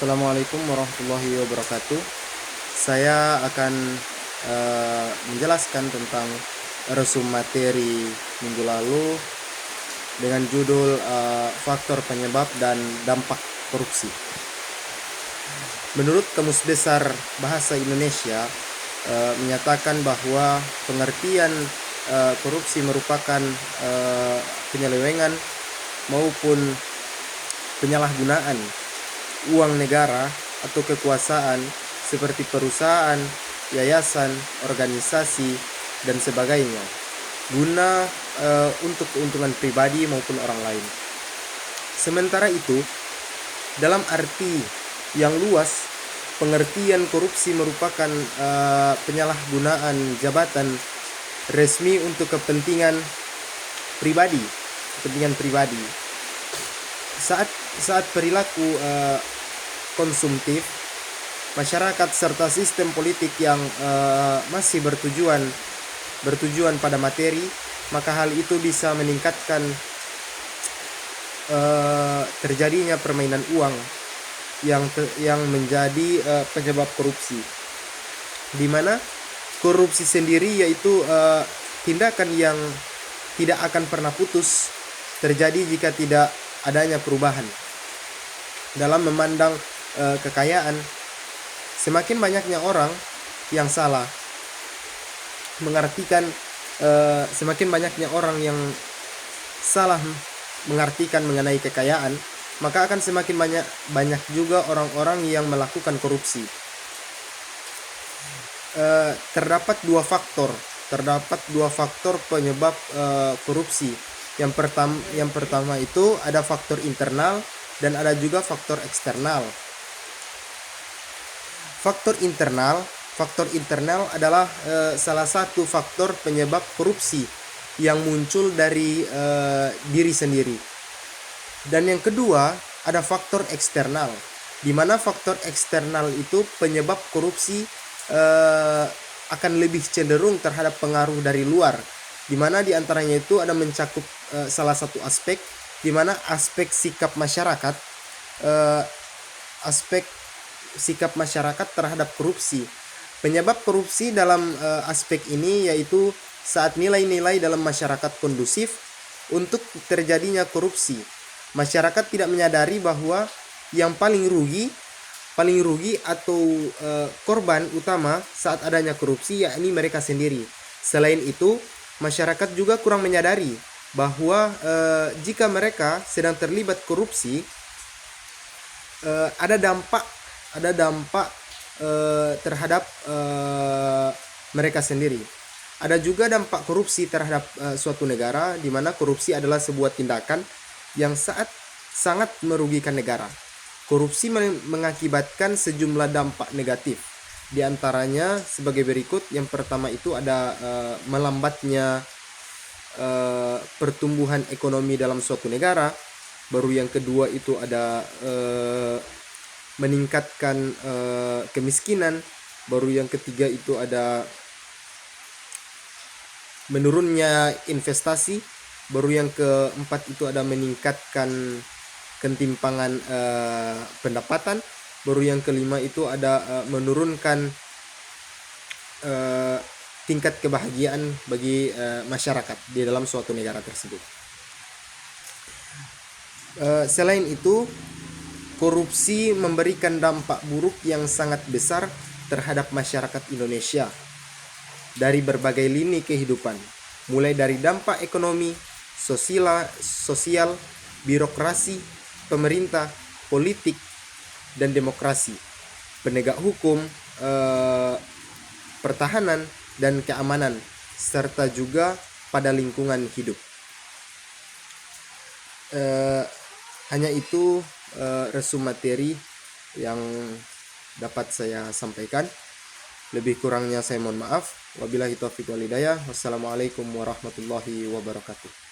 Assalamualaikum warahmatullahi wabarakatuh. Saya akan menjelaskan tentang resum materi minggu lalu dengan judul faktor penyebab dan dampak korupsi. Menurut Kamus Besar Bahasa Indonesia menyatakan bahwa pengertian korupsi merupakan penyelewengan maupun penyalahgunaan uang negara atau kekuasaan seperti perusahaan, yayasan, organisasi, dan sebagainya guna untuk keuntungan pribadi maupun orang lain. Sementara itu, dalam arti yang luas, pengertian korupsi merupakan penyalahgunaan jabatan resmi untuk kepentingan pribadi. Saat perilaku konsumtif masyarakat serta sistem politik yang masih bertujuan pada materi, maka hal itu bisa meningkatkan terjadinya permainan uang yang menjadi penyebab korupsi, di mana korupsi sendiri yaitu tindakan yang tidak akan pernah putus terjadi jika tidak adanya perubahan dalam memandang kekayaan. Semakin banyaknya orang yang salah mengartikan mengenai kekayaan, maka akan semakin banyak juga orang-orang yang melakukan korupsi. Terdapat dua faktor penyebab korupsi. Yang pertama itu ada faktor internal dan ada juga faktor eksternal. Faktor internal adalah salah satu faktor penyebab korupsi yang muncul dari diri sendiri. Dan yang kedua ada faktor eksternal, di mana faktor eksternal itu penyebab korupsi akan lebih cenderung terhadap pengaruh dari luar, di mana diantaranya itu ada mencakup salah satu aspek, di mana aspek sikap masyarakat terhadap korupsi. Penyebab korupsi dalam aspek ini yaitu saat nilai-nilai dalam masyarakat kondusif untuk terjadinya korupsi. Masyarakat tidak menyadari bahwa yang paling rugi atau korban utama saat adanya korupsi yakni mereka sendiri. Selain itu, masyarakat juga kurang menyadari bahwa jika mereka sedang terlibat korupsi, ada dampak terhadap mereka sendiri. Ada juga dampak korupsi terhadap suatu negara, di mana korupsi adalah sebuah tindakan yang sangat merugikan negara. Korupsi mengakibatkan sejumlah dampak negatif. Di antaranya sebagai berikut. Yang pertama itu ada melambatnya pertumbuhan ekonomi dalam suatu negara. Baru yang kedua itu ada meningkatkan kemiskinan. Baru yang ketiga itu ada menurunnya investasi. Baru yang keempat itu ada meningkatkan ketimpangan pendapatan. Baru yang kelima itu ada menurunkan tingkat kebahagiaan bagi masyarakat di dalam suatu negara tersebut. Selain itu, korupsi memberikan dampak buruk yang sangat besar terhadap masyarakat Indonesia dari berbagai lini kehidupan, mulai dari dampak ekonomi, sosial, birokrasi, pemerintah, politik, dan demokrasi, penegak hukum, pertahanan, dan keamanan, serta juga pada lingkungan hidup. Hanya itu resum materi yang dapat saya sampaikan. Lebih kurangnya saya mohon maaf. Wabillahi taufiq wal hidayah. Wassalamualaikum warahmatullahi wabarakatuh.